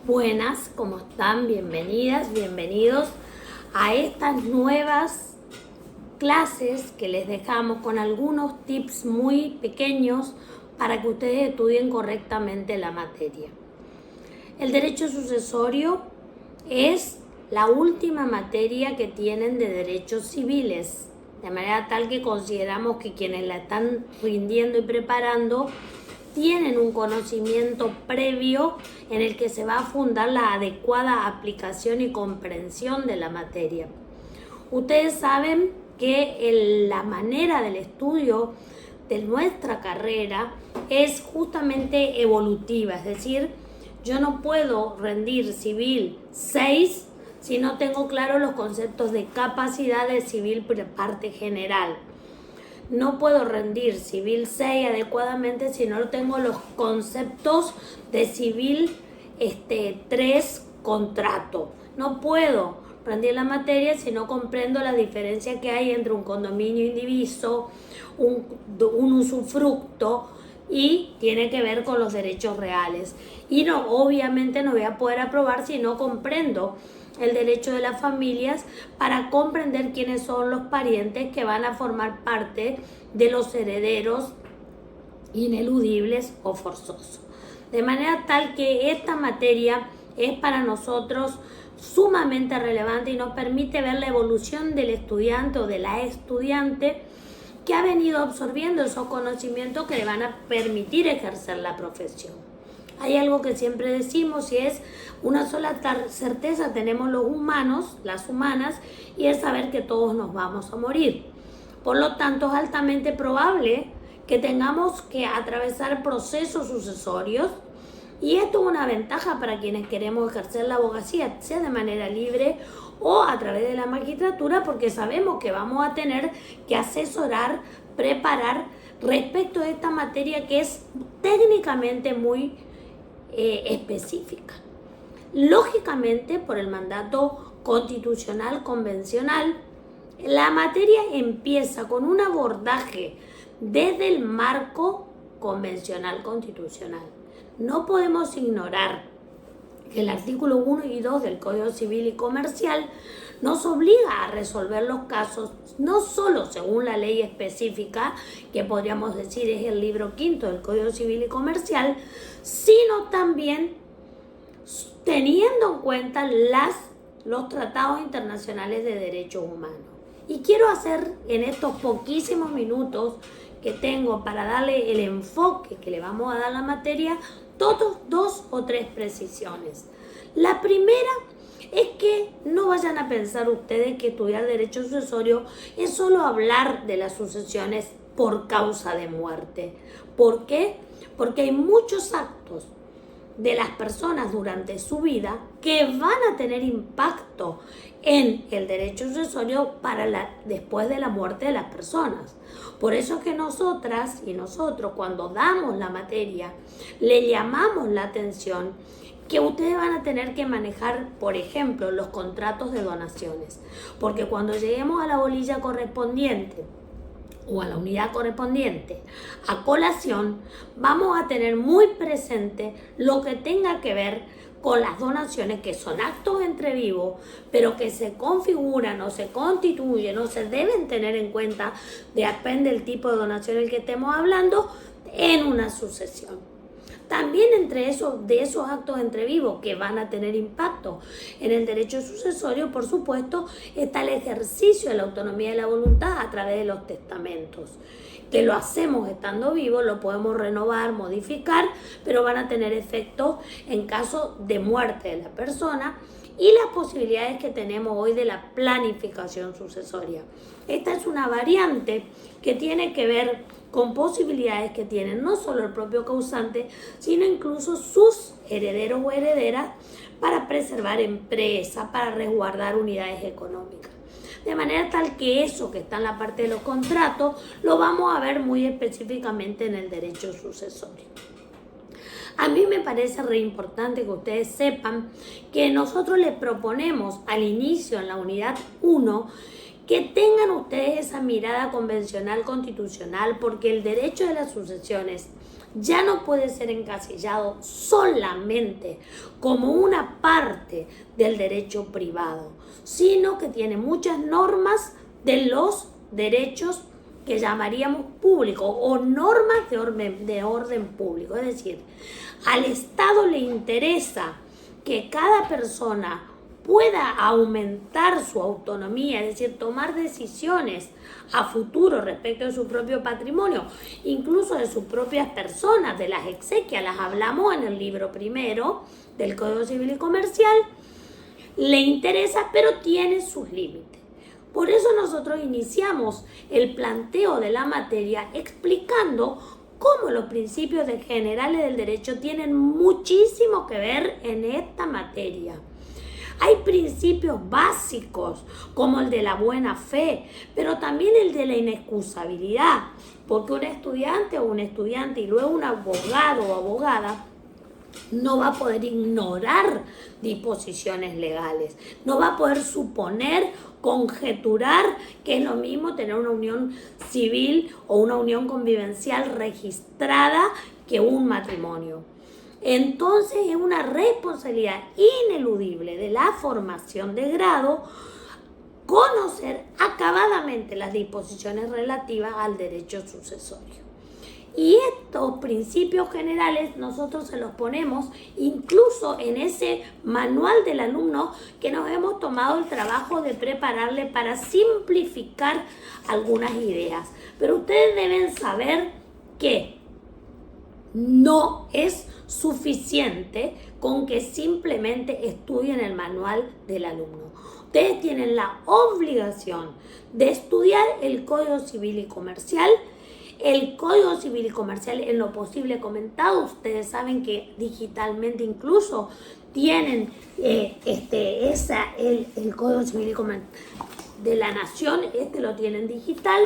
Buenas, ¿cómo están? Bienvenidas, bienvenidos a estas nuevas clases que les dejamos con algunos tips muy pequeños para que ustedes estudien correctamente la materia. El derecho sucesorio es la última materia que tienen de derechos civiles, de manera tal que consideramos que quienes la están rindiendo y preparando tienen un conocimiento previo en el que se va a fundar la adecuada aplicación y comprensión de la materia. Ustedes saben que la manera del estudio de nuestra carrera es justamente evolutiva, es decir, yo no puedo rendir civil 6 si no tengo claro los conceptos de capacidad de civil parte general. No puedo rendir civil 6 adecuadamente si no tengo los conceptos de civil 3 contrato. No puedo rendir la materia si no comprendo la diferencia que hay entre un condominio indiviso, un usufructo, y tiene que ver con los derechos reales. Y obviamente no voy a poder aprobar si no comprendo el derecho de las familias para comprender quiénes son los parientes que van a formar parte de los herederos ineludibles o forzosos. De manera tal que esta materia es para nosotros sumamente relevante y nos permite ver la evolución del estudiante o de la estudiante que ha venido absorbiendo esos conocimientos que le van a permitir ejercer la profesión. Hay algo que siempre decimos y es una sola certeza tenemos los humanos, las humanas, y es saber que todos nos vamos a morir. Por lo tanto, es altamente probable que tengamos que atravesar procesos sucesorios, y esto es una ventaja para quienes queremos ejercer la abogacía, sea de manera libre o a través de la magistratura, porque sabemos que vamos a tener que asesorar, preparar respecto a esta materia que es técnicamente muy específica. Lógicamente, por el mandato constitucional convencional, la materia empieza con un abordaje desde el marco convencional constitucional. No podemos ignorar que el artículo 1 y 2 del Código Civil y Comercial nos obliga a resolver los casos no solo según la ley específica, que podríamos decir es el libro quinto del Código Civil y Comercial, sino también teniendo en cuenta los tratados internacionales de derechos humanos. Y quiero hacer en estos poquísimos minutos que tengo para darle el enfoque que le vamos a dar a la materia, dos o tres precisiones. La primera es que no vayan a pensar ustedes que estudiar derecho sucesorio es solo hablar de las sucesiones por causa de muerte. ¿Por qué? Porque hay muchos actos de las personas durante su vida que van a tener impacto en el derecho sucesorio después de la muerte de las personas. Por eso es que nosotras y nosotros, cuando damos la materia, le llamamos la atención que ustedes van a tener que manejar, por ejemplo, los contratos de donaciones. Porque cuando lleguemos a la bolilla correspondiente o a la unidad correspondiente a colación, vamos a tener muy presente lo que tenga que ver con las donaciones, que son actos entre vivos, pero que se configuran o se constituyen o se deben tener en cuenta, depende del tipo de donación del que estemos hablando, en una sucesión. También de esos actos entre vivos que van a tener impacto en el derecho sucesorio, por supuesto, está el ejercicio de la autonomía de la voluntad a través de los testamentos, que lo hacemos estando vivos, lo podemos renovar, modificar, pero van a tener efecto en caso de muerte de la persona, y las posibilidades que tenemos hoy de la planificación sucesoria. Esta es una variante que tiene que ver con posibilidades que tienen no solo el propio causante, sino incluso sus herederos o herederas para preservar empresas, para resguardar unidades económicas. De manera tal que eso que está en la parte de los contratos lo vamos a ver muy específicamente en el derecho sucesorio. A mí me parece re importante que ustedes sepan que nosotros les proponemos al inicio en la unidad 1 que tengan ustedes esa mirada convencional constitucional, porque el derecho de las sucesiones ya no puede ser encasillado solamente como una parte del derecho privado, sino que tiene muchas normas de los derechos que llamaríamos públicos o normas de orden público. Es decir, al Estado le interesa que cada persona pueda aumentar su autonomía, es decir, tomar decisiones a futuro respecto de su propio patrimonio, incluso de sus propias personas, de las exequias, las hablamos en el libro primero del Código Civil y Comercial, le interesa, pero tiene sus límites. Por eso nosotros iniciamos el planteo de la materia explicando cómo los principios generales del derecho tienen muchísimo que ver en esta materia. Hay principios básicos como el de la buena fe, pero también el de la inexcusabilidad, porque un estudiante y luego un abogado o abogada no va a poder ignorar disposiciones legales, no va a poder suponer, conjeturar que es lo mismo tener una unión civil o una unión convivencial registrada que un matrimonio. Entonces es una responsabilidad ineludible de la formación de grado conocer acabadamente las disposiciones relativas al derecho sucesorio. Y estos principios generales nosotros se los ponemos incluso en ese manual del alumno que nos hemos tomado el trabajo de prepararle para simplificar algunas ideas. Pero ustedes deben saber que no es suficiente con que simplemente estudien el manual del alumno. Ustedes tienen la obligación de estudiar el Código Civil y Comercial. El Código Civil y Comercial en lo posible comentado. Ustedes saben que digitalmente incluso tienen el Código Civil y Comercial de la Nación, lo tienen digital,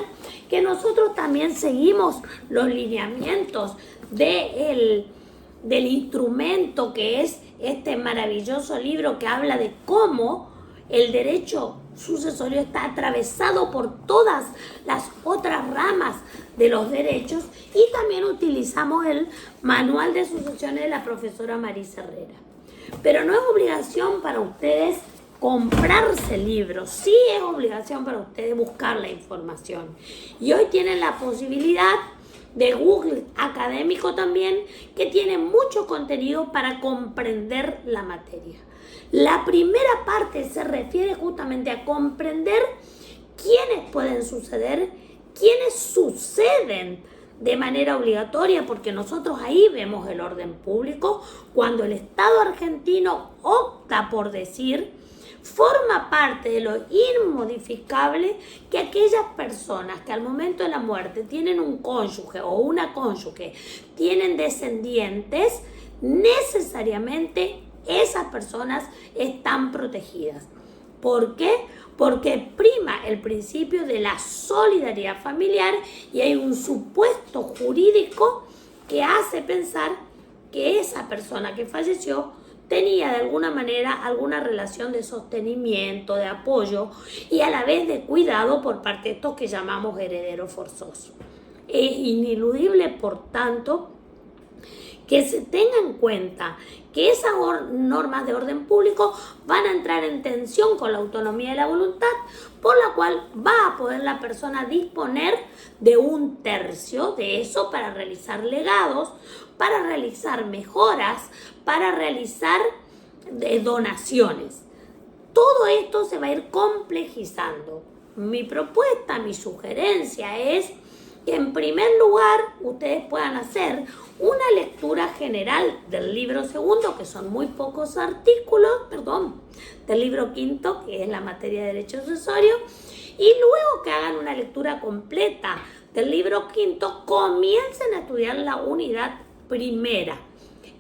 que nosotros también seguimos los lineamientos del instrumento que es este maravilloso libro que habla de cómo el derecho sucesorio está atravesado por todas las otras ramas de los derechos, y también utilizamos el manual de sucesiones de la profesora Marisa Herrera. Pero no es obligación para ustedes comprarse el libro, sí es obligación para ustedes buscar la información. Y hoy tienen la posibilidad de Google Académico también, que tiene mucho contenido para comprender la materia. La primera parte se refiere justamente a comprender quiénes pueden suceder, quiénes suceden de manera obligatoria, porque nosotros ahí vemos el orden público, cuando el Estado argentino opta por decir, forma parte de lo inmodificable que aquellas personas que al momento de la muerte tienen un cónyuge o una cónyuge, tienen descendientes, necesariamente esas personas están protegidas. ¿Por qué? Porque prima el principio de la solidaridad familiar y hay un supuesto jurídico que hace pensar que esa persona que falleció tenía de alguna manera alguna relación de sostenimiento, de apoyo y a la vez de cuidado por parte de estos que llamamos herederos forzosos. Es ineludible, por tanto, que se tenga en cuenta que esas normas de orden público van a entrar en tensión con la autonomía de la voluntad, por la cual va a poder la persona disponer de 1/3 de eso para realizar legados, para realizar mejoras, para realizar donaciones. Todo esto se va a ir complejizando. Mi propuesta, mi sugerencia es que en primer lugar ustedes puedan hacer una lectura general del libro segundo, que son muy pocos artículos, del libro quinto, que es la materia de derecho sucesorio, y luego que hagan una lectura completa del libro quinto, comiencen a estudiar la unidad primera.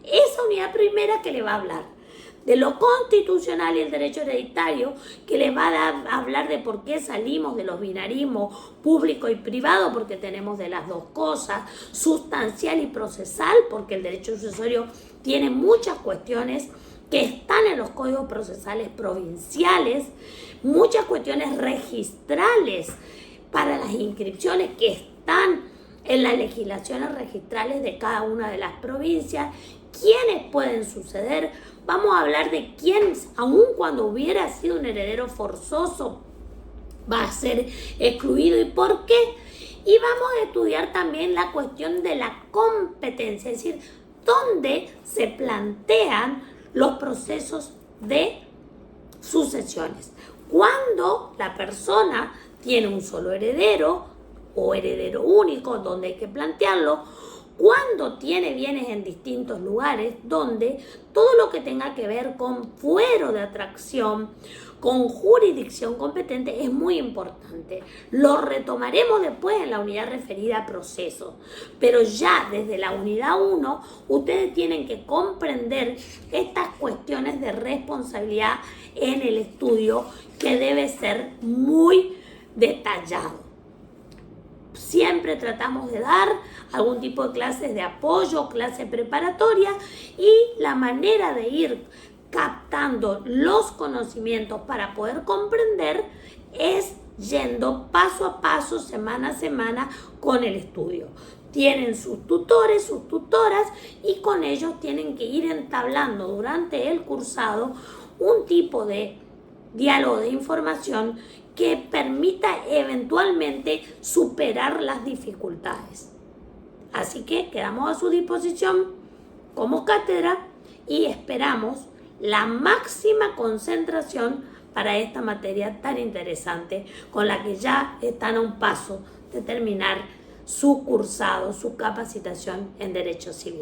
Esa unidad primera que le va a hablar de lo constitucional y el derecho hereditario, que les va a hablar de por qué salimos de los binarismos público y privado, porque tenemos de las dos cosas, sustancial y procesal, porque el derecho sucesorio tiene muchas cuestiones que están en los códigos procesales provinciales, muchas cuestiones registrales para las inscripciones que están en las legislaciones registrales de cada una de las provincias, quiénes pueden suceder. Vamos a hablar de quién, aun cuando hubiera sido un heredero forzoso, va a ser excluido y por qué. Y vamos a estudiar también la cuestión de la competencia, es decir, dónde se plantean los procesos de sucesiones. Cuando la persona tiene un solo heredero o heredero único, donde hay que plantearlo. Cuando tiene bienes en distintos lugares, donde todo lo que tenga que ver con fuero de atracción, con jurisdicción competente, es muy importante. Lo retomaremos después en la unidad referida a procesos, pero ya desde la unidad 1, ustedes tienen que comprender estas cuestiones de responsabilidad en el estudio, que debe ser muy detallado. Siempre tratamos de dar algún tipo de clases de apoyo, clase preparatoria, y la manera de ir captando los conocimientos para poder comprender es yendo paso a paso, semana a semana con el estudio. Tienen sus tutores, sus tutoras, y con ellos tienen que ir entablando durante el cursado un tipo de diálogo de información que permita eventualmente superar las dificultades. Así que quedamos a su disposición como cátedra y esperamos la máxima concentración para esta materia tan interesante, con la que ya están a un paso de terminar su cursado, su capacitación en Derecho Civil.